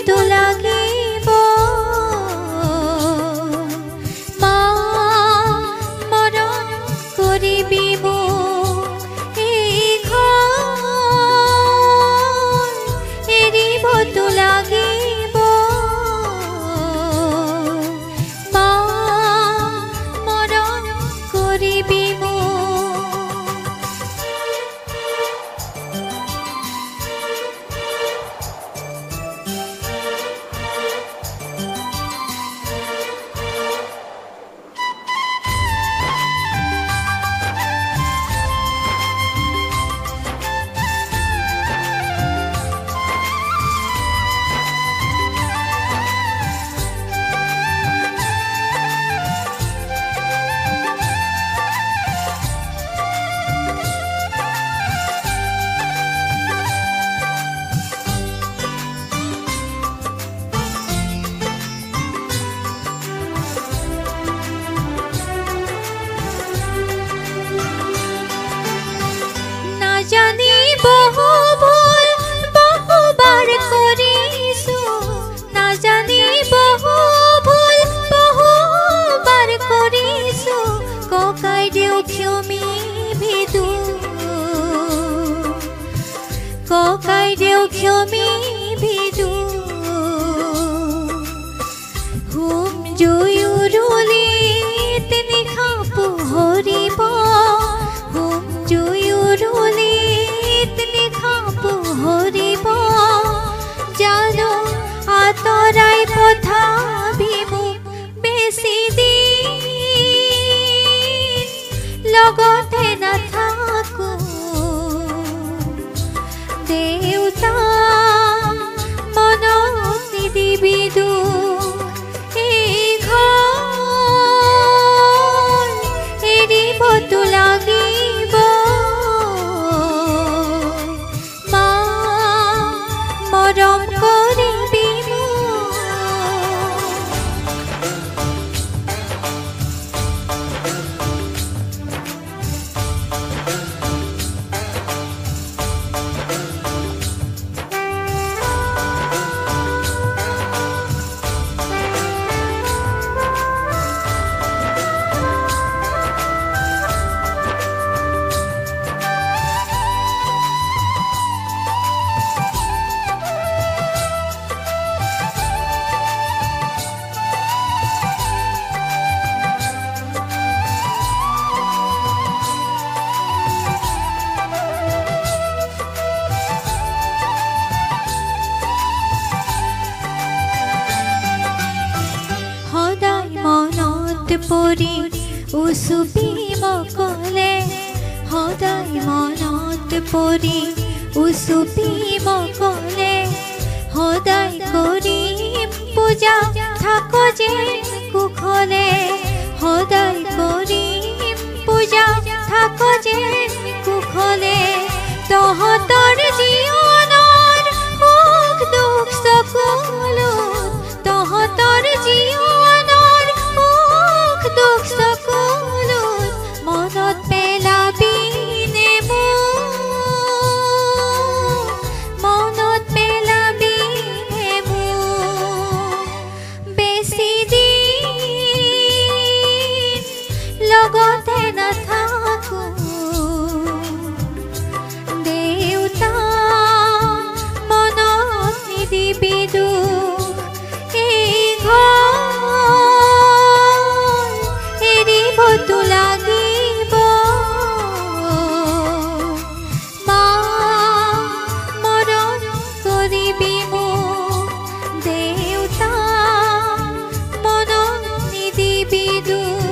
এৰিবতো লাগিব মা মৰম কৰিবি মোক এই ঘৰ এৰিবতো লাগিব মা মৰম কৰিবি জানি বহু ভুল বহুবাৰ কৰিছো নাজানি বহু ভুল বহুবাৰ কৰিছো ককাই দিও ক্ষমি ভিদু ককাই দিও ক্ষমি ভিদু হুম জয়ুৰুলি তিনি খাপ হৰিব হুম জয়ুৰুলি হৰিব জানো আতৰাই পঠাবি মোক বেছি দিন লগতে নাথাকো দেউতা মনত নিদিবি দুখ এই ঘৰ এৰিবতো লাগিব মৰম কৰিবি পৰি উচুপি মকলে সদায় মনত পৰি উচুপি মকলে সদায় কৰিম পূজা থাক যে কুশলে সদায় কৰিম পূজা থাক যে কুশলে তহঁতৰ জীৱনৰ সুখ দুখ সকলো তহঁতৰ জীৱনৰ দুখ সকলো মনত পেলাবি নে মনত পেলাবি নে বেছি দিন লগতে নাথাকো দেউতা মনত নিদিবি দুখ এই ঘৰ এৰিবতো লাগিব মা মৰম কৰিবি মোক দেউতা মনত নিদিবি দুখ